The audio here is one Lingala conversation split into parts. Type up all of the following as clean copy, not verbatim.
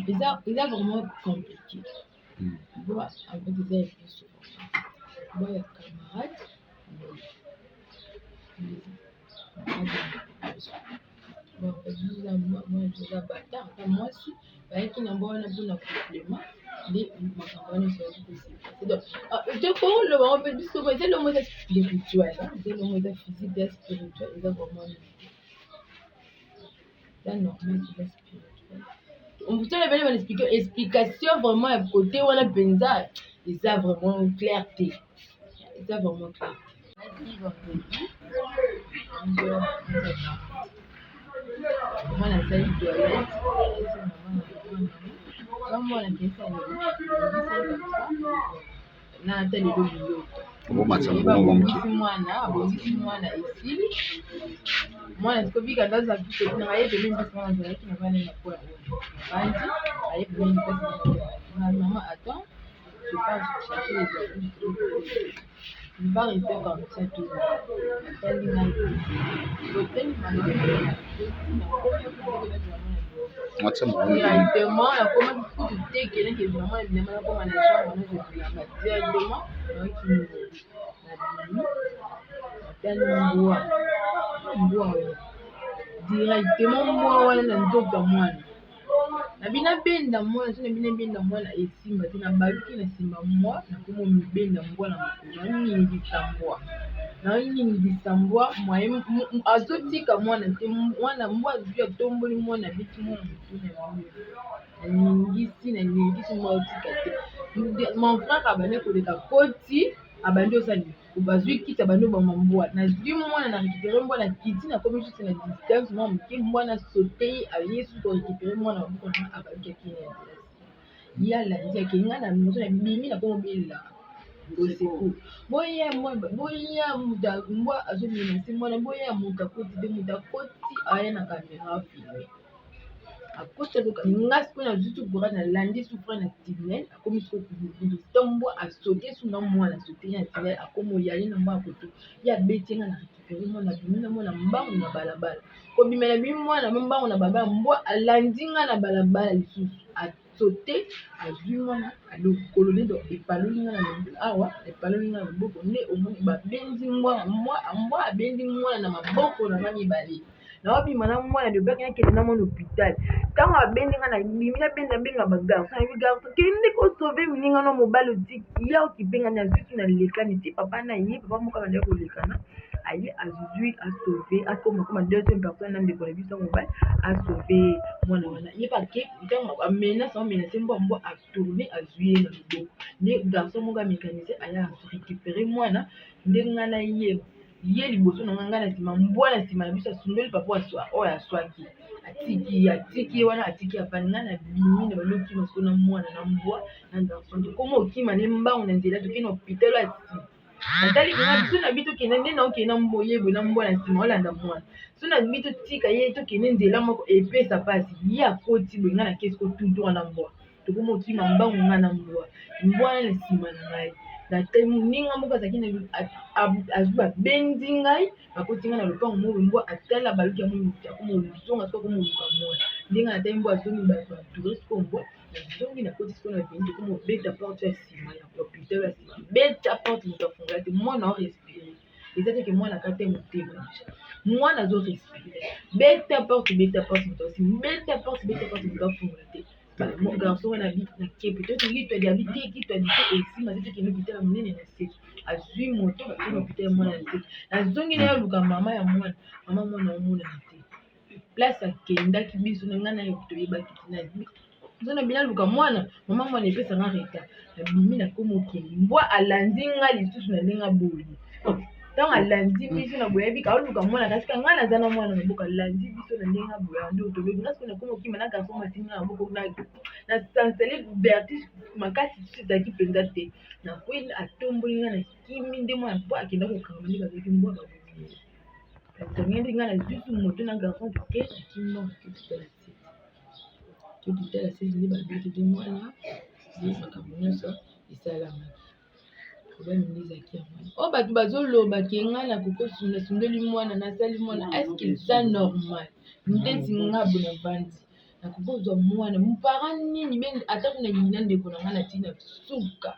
eza vraiment compliqué. Bon, avec des amis souvent. Bon, il y a camarades. Bon, moi, je suis bâtard. Moi aussi, qui n'a pas un complément. Les macarons sont possibles. Donc, le moment peut dire que c'est le mot spirituel. C'est le mot physique et spirituel. C'est vraiment c'est normal, c'est spirituel. On peut avoir une explication vraiment à côté où on a besoin. Et ça vraiment clarté. Et ça vraiment clarté. Moi, la salle de toilette, moi, la pièce na ata lelo biloko abongisi mwana esili mwana sikobika ndaza na aye pembeni mpasi mwana azalaki na bana na po ya bandi aye pembeni mpasi na mama attends je pas chercher les habits il va rester comme ça tout directement la commande tout tekele ke vraiment évidemment comme on a chambre je suis là directement donc directement moi wana na nzoka mwana na bina benda mwana so na bina benda mwana esimba te na baluki na nsima mwa na komo mibenda mwana makolo na ningisa mbwa mwaye azotika mwana te mwana mbwa azwi atomboli mwana biti mwana motuna na ningisi mbwa otika te mon frère abandi koleka koti abandi osali bazwi kiti abandi obama mbwa nazwi mwana na récupéré mbwa na kiti na komi juste na distance mwa moke mwana saute ayesu korécupéré mwana maboko na abaluki akini ya dilasi yalandi akenga na moto na bimi na komobelela boseku boya muda mbwa azomenase mwana boya muda koti te muda koti aya na caméra filmé akota nga siku na zutu kura na landi sufra na tunnel akomi siko mbwa asote suna mwana asote na tunnel akomo yali na mbwa akoto ya betenga na récupéré mwana bimina mwana mbangu na balabala kobimela bimi mwana mbangu na balabala mbwa alandinga na balabala lisusu sote azwi mwana alokolo do epaloli nga na loboko awa epaloli nga na loboko nde omoni babendi mbwa abendi mwana na maboko na nga mibale na wabima na mwana lobaki nakende na mwana hôpital ntango abendi nga na bimi nabenga bagarso na bigarso kende kosauve mininga na mobali otiki ya okipenga na azwi na lekani te papa na ye papa moko abandaki kolekana aye azwi asauve akoma deuxième personne na ndeko na biso mobali asauve mwana wana ye pake ntango amenase amenase mbwa atourne azwi ye na loboko nde garso moko amécanisé aya récupéré mwana nde nga na ye liboso na nga na nsima mbwa na nsima na biso asundoli papa oyo aswaki atiki wana atiki afani nga na bimi na baloki masiko na mwana na mbwa na garso nde koma okima ne mbangu na nzela tokei na hôpital asi natali nga biso na bi tokende nde na okende na mbwa oyeboye na mbwa na nsima olanda mwana so na bi totika ye tokende nzela moko epesa mpasi ye akoti boye nga na kesi kotutu wana mbwa tokoma okima mbangu nga na mbwa na nsima na ngai ninga moko azalaki azwi babendi ngai bakoti ngai na lopango moko mbwa atala baluki ya momuti akoma oluzonga siko akoma oluka mwana ndenge natali mbwa azongi batouriste siko mbwa nazongi na koti siko na veni tokoma obeta porte ya nsima ya hôpital ya nsima beta porte moto afungola te mwana orespire eza teke mwana kata motema mwana azorespire beta porte moto afungola beta porte moto afungola te mon garçon wana bi na kepe to litwa dia biti kitwa dite esima zete kino bitala munene na se azwi moto ba kino bitala mwana na se azongi na luka mama ya mwana mwana omuna na te place akendaki biso na ngana yo toyebaki tina zona bina luka mwana mwana epesa nga reta na bimi na komo kende mbwa alandi nga lisusu na ndenga boli ntango alandi biso na boyebi kaoluka mwana kasi ka nga naza na mwana na boka alandi biso na ndenga boya nde otobebi nga siko na komo okima na garçon masinga na boko na sansele vertige makasi susu ezalaki mpenza te na kweli atomboli nga na kimi nde mwana mpo akenda kokanga nde bazalaki mbwa baboli atongi nde nga na zusu moto na garçon toke akima tokitala sesi nde babeti te mwana nde makambo nyonso esalamaki problème nde ezalaki ya mwana oyo bato bazoloba ke nga na kokosunda sundoli mwana nasali mwana eske eza normal ndeti nga bo na vandi nakobozwa mwana mpara nini be ata kuna nyina ndeko na nga na tina suka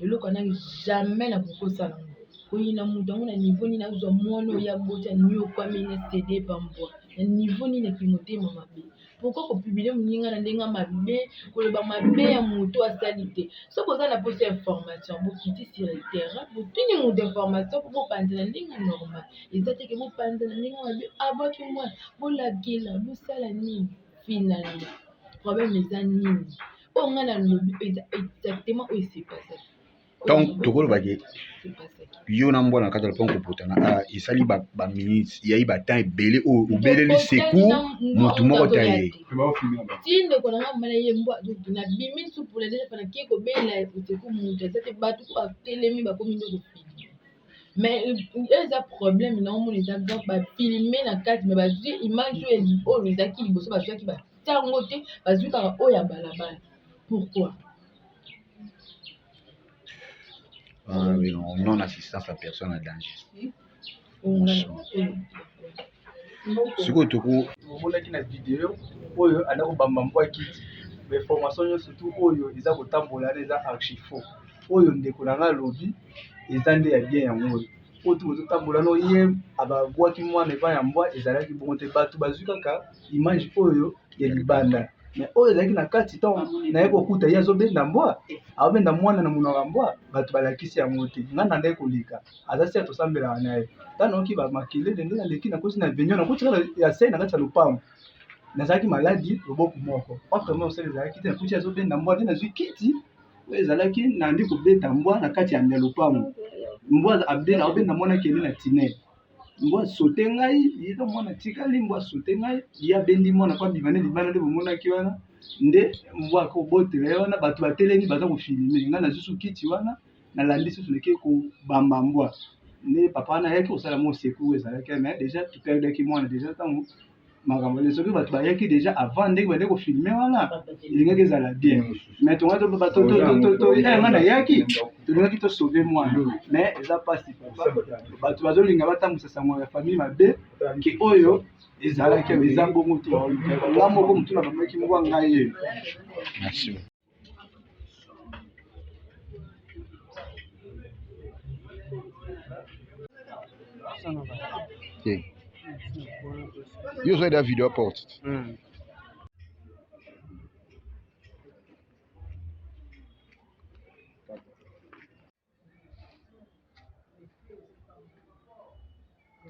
eloko anangi jamais nakokosala ngo oyina mutu yango na niveau nini azwa mwana oyo abota niokwami na cd pambwa na niveau nini eki motema mabe pourquoi kopibile moninga na ndenge mabe koloba mabe ya moto asali te soki oza na poso ya information bokiti sur le terrain botuni moto information mpo bopanzela ndenge normal eza teke bopanzela ndenge mabe abwaki mwana bolakela bosala nini finalement problème eza nini oyo nga na lobi eza exactement oyo sepasaki donc tokoloba ke yo na mbwana kati ya lopango koputana esali baminute yayi batemps ebele oyo obeleli secours motu moko ta ye ti ndeko na nga mala ye mbwa na bimi supula deja pana kie kobela secours motu aza te bato batelemi bakomi nde kofilme mais eza problème na omona eza donc bafilme na kati mais bazwi image oyo ezaki liboso bazwaki batango te bazwi kaka oyo ya balabala pourquoi non-assistance à personne à danger. Sikoyo toko omonaki na video oyo ana kobamba mbwa kiti information nyonso surtout oyo eza kotambola eza archifaux oyo ndeko na nga lobi eza nde ya bien yango oyo tozotambola no ye ababwaki mwana eva ya mbwa ezalaki bongo te bato bazwi kaka image oyo ya libanda mais oyo ezalaki na kati ntango naye kokuta ye azobenda mbwa azobenda mwana na monoko ya mbwa bato balakisi yango te nga na nde koleka aza si atosambelaka na ye tanoki bamakelele nde naleki nakosi na venio nakoti kaka ya sei na kati ya lopango nazalaki maladi loboko moko autrement osala ezalaki te nakuti azobenda mbwa te nazwi kiti oyo ezalaki nandi kobeta mbwa na kati ya lopango mbwa abenda mwana kende na tine mbwa sote ngai yeta mwana tikali mbwa sote ngai ye abendi mwana kwa bibane libana nde bomonaki wana nde mbwa akobotela ye wana bato batelemi baza kofilme ngai nazwi su kiti wana nalandi susu neke kobamba mbwa nde papa wana ayaki kosala mo secours ezalaki mais déjà tuperdaki mwana déjà ntango makambo le soki bato bayaki déjà avant ndenge bande kofilme wana elingaki ezala bien mais tonga nayaki tolingaki tosauve mwana mais eza pasi bato bazolinga batambwisa sango ya famille mabe ke oyo ezalaki eza bongo to nga moko motu na bamaki mbwa ngai ye. Merci. Okay. You said that video post.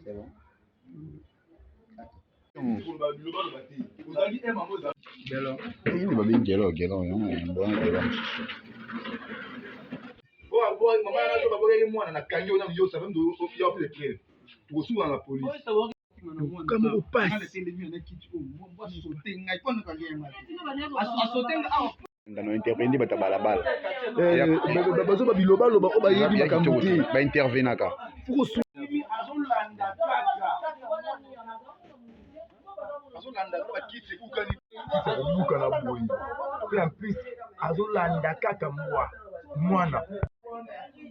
C'est bon. Kama upasi ndano intervenir bata balabala bazo babiloba loba ko bayebi makambo te ba intervenaka azolanda bakiti ukani buka na boyi pe en plus azolanda kaka mbwa mwana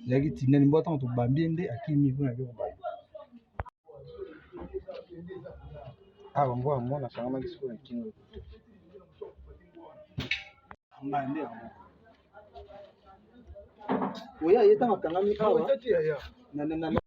yaki tinani mbwa tanto bambie nde akimi kuna ko ba mbwa mwana sangama kisiko na kingo ngande oya yeta makangami awa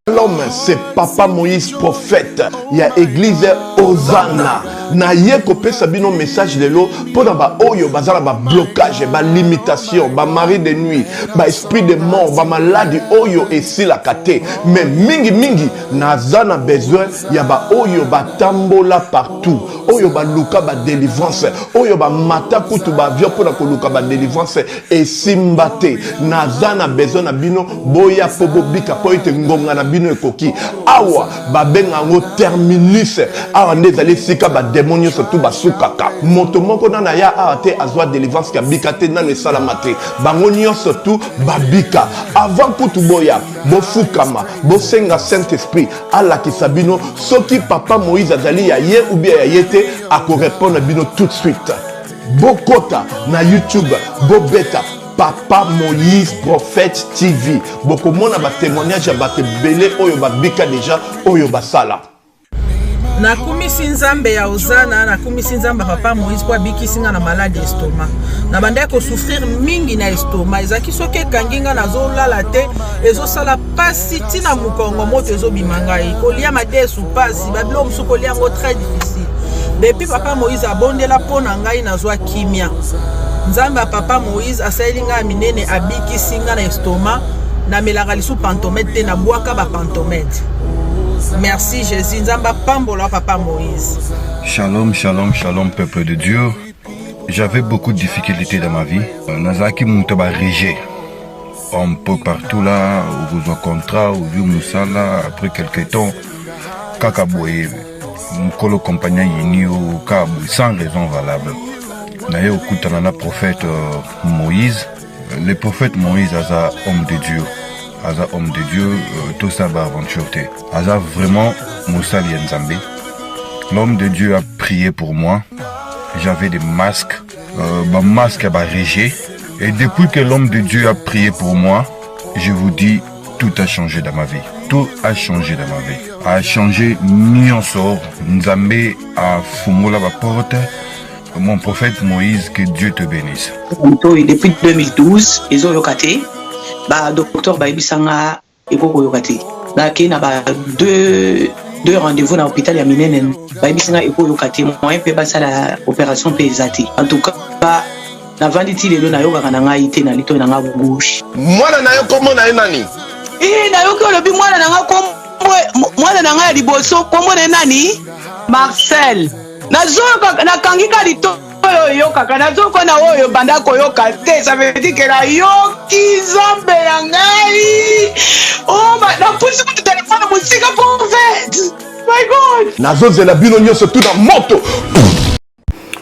L'homme, c'est Papa Moïse prophète. Il y a église Hosanna. Na ye kopé sabino message de l'eau pour ba oyo bazala ba blocage, ba limitation, ba mari de nuit, ba esprit de mort, ba maladie oyo et si la kate. Mais mingi nazana besoin ya ba oyo ba tambola partout. Oyo ba luka ba délivrance, oyo ba mata kutu ba vio pour ko luka ba délivrance et simbate. Nazana besoin na bino boya pobo bika po ite ngonga na bino ekoki awa babenga ngo terminus awa ndezali sika ba démonio surtout basukaka moto moko na ya ate azwa délivrance ka bikate na ne salamate bango nyonso surtout babika avant kutu boya bofukama bosenga Saint Esprit ala kisabino soki Papa Moïse azali ya ye ou bien ya yete ako répondre bino tout de suite bokota na YouTube bobeta Papa Moïse Prophète TV. Beaucoup de monde a témoignage à battre belé oyo babika déjà oyo basala. nakumisi nzambe ya Ozana, nakumisi nzambe papa Moïse kwa bikisinga na malade estomac. Na banda ko souffrir mingi na estomac. Ezaki soke kanginga na zolala te, ezosala pasi tina mukongo moto ezobimanga e. Kolia madesu pasi, babilo musu kolia ngo très difficile. Depuis papa Moïse abondela pona ngai nazwa kimia. Nzambe ya papa Moïse asayelinga minene abikisinga na estomac, na melaka lisu pantomètre na bwaka ba pantomètre. Merci Jésus, Nzamba pambola papa Moïse. Shalom, shalom, shalom peuple de Dieu. J'avais beaucoup de difficultés dans ma vie. Nazaki Moutaba Régé. Un peu partout là, où vous en contrat, où vous Moussala, après quelques temps, Kakaboye, Mkolo compagnie Yini au Kabou, sans raison valable. D'ailleurs, au Koutanana prophète Moïse, le prophète Moïse a homme de Dieu. Aza homme de Dieu, tout ça va aventure. Aza vraiment Moussa Lienzambe. L'homme de Dieu a prié pour moi. J'avais des masques, ma masque a régé. Et depuis que l'homme de Dieu a prié pour moi, je vous dis, tout a changé dans ma vie. Tout a changé dans ma vie. A changé Nyonsor, Nzambe a fumola la porte. Mon prophète Moïse, que Dieu te bénisse. Depuis 2012, ils ont yokaté. Docteur Baibisanga Ekoko Yokate. Là, il y a deux rendez-vous dans l'hôpital à Minenen. Baibisanga Ekoko Yokate. Moi, je peux passer à l'opération PSAT. En tout cas, la venditi de l'Onayoga Kananga ité na lito na gauche. Moi, na yo comment na nani? Na yo ko lobi moi na comme moi na liboso comme nani? Marcel. Na zo na kangika lito. Yo kaka nazo ko na oyo banda ko yo kate ça veut dire que la yo kizambe yangai oh na pusi ku téléphone musika prophète my god nazo zela bino nyonso tout dans moto.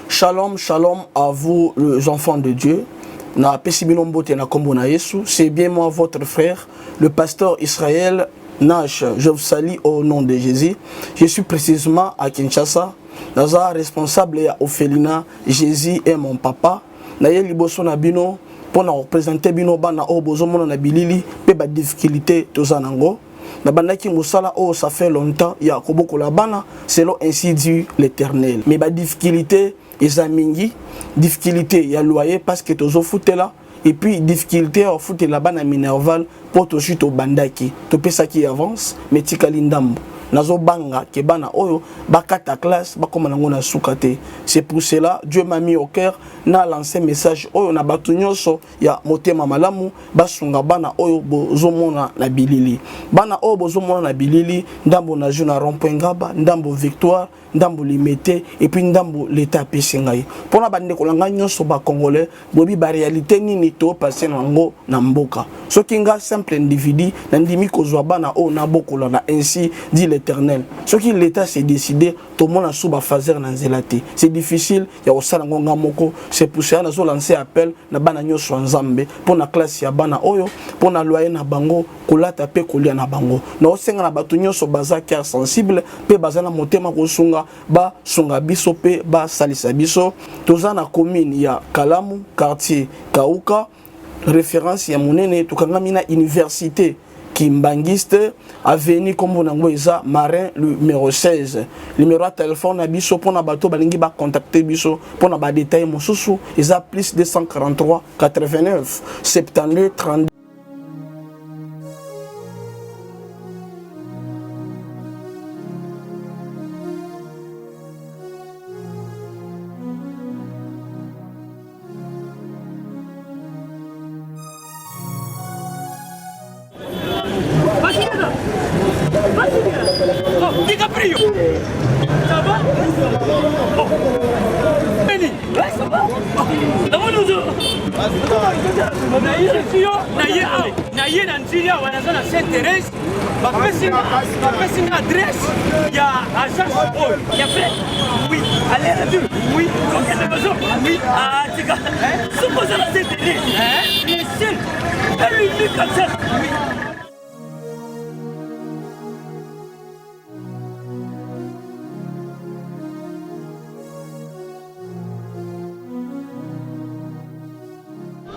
Shalom, shalom à vous les enfants de Dieu. Na pesi bino mbote na kombo na Yesu, c'est bien moi votre frère le pasteur Israël Nash. Je vous salue au nom de Jésus. Je suis précisément à Kinshasa. Naza responsable ya Ophelina, Jésus est mon papa. Naye liboso na bino pour na représenter bino bana o bozomona na bilili pe ba difficulté tozanango. Na bandaki musala o ça fait longtemps ya koboko la bana selon ainsi dit l'Éternel. Mais ba difficulté ezamingi, difficulté ya loyer parce que tozo futela et puis difficulté au foot la bana minerval pour to chute au bandaki. To pesa qui avance mais tikali ndambo. Nazo banga ke bana oyo bakata classe bakoma nango na sukate. C'est pour cela Dieu m'a mis au cœur na lancé message oyo na batu nyonso ya motema malamu basunga bana oyo bozomona na bilili. Bana oyo bozomona na bilili ndambo na juna rond-point Ngaba, ndambo Victoire, ndambo Limete et puis ndambo l'état pesingai. Pona bande kolanga nyonso ba congolais bobi ba réalité nini to passer nango na mboka. Soki nga simple individu na ndimi kozwa bana oyo na bokola na ainsi dit l'Éternel. Ce qui l'État s'est décidé, tout le monde a sous fazer na zelate. C'est difficile, il y a aussi ngonga moko. C'est pour ça que nous lancé appel na bana nyoso nzambe pour na classe ya bana oyo, pour na loyer na bango, kolata pe kolia na bango. Na osenga na batu nyoso baza cœur sensible, pe baza na motema kosunga ba sunga biso pe ba salisa biso. Toza na commune ya Kalamu, quartier Kauka, référence ya monene tukangami na université Kimbangiste, avenue Kombonangoeza, Marin, numéro 16. Numéro de téléphone à Bisso, pour na bateau, balingi ba contacter Bisso, pour na ba détail, mon sous, ils a plus 243 89 72 32.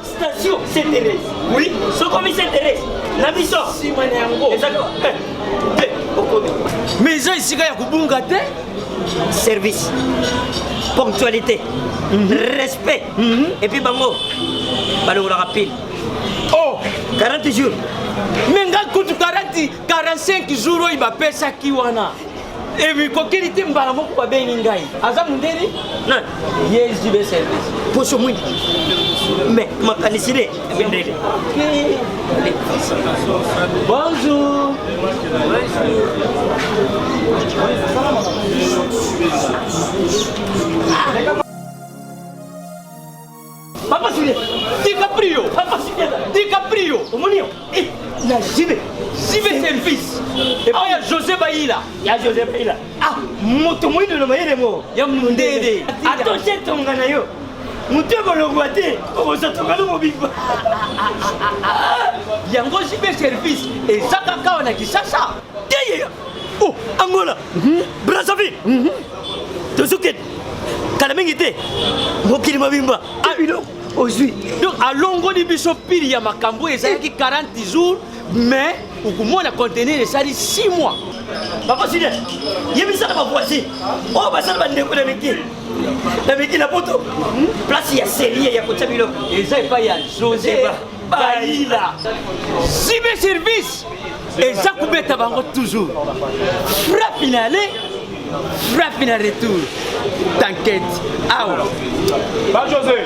Station Sainte-Thérèse. Oui. Ce commis Sainte-Thérèse. La mission. Si, Exactement. Mais ça ici, il y a Kubungate. Service, ponctualité, respect. Et puis bango, balou la rapide. Oh, 40 jours. Mais quand tu 45 jours, il va payer ça qui wana. Et puis quand il était mbalamo pour bien n'ingai. Azam ndeni? Non. Yes, du service. Pour ce mois. Mais ma canicide, bien d'aller. Bonjour. Papa Julien, DiCaprio, Papa Julien, DiCaprio, Omonio, eh, la Jibe service. Et puis il y a José Baïla. Il y a José Baïla. Ah, moto moi de le mot. Il y a Mundede. Attention ton ganayo. Moto ko lo guaté, ko so to ngalo mo bimba. Yango Jibe service et ça kaka on a qui ça. Teye. Oh, Angola. Brazzaville. Tozuket. Kalamengite. Mokili mabimba. Abilo. Aujourd'hui. Donc à longo di biso pili ya makambo ezaki 40 jours mais ukumona contenir ezali 6 mois. Papa Julien, yebisa na voici. Oh basala bande ko na meki. Na meki na poto. Place ya série ya kocha bilo. Eza pa ya José Baïla. Jibe service. Eza kubeta bango toujours. Frappe finale. Frappe finale retour. T'inquiète. Ah ouais. Pas José.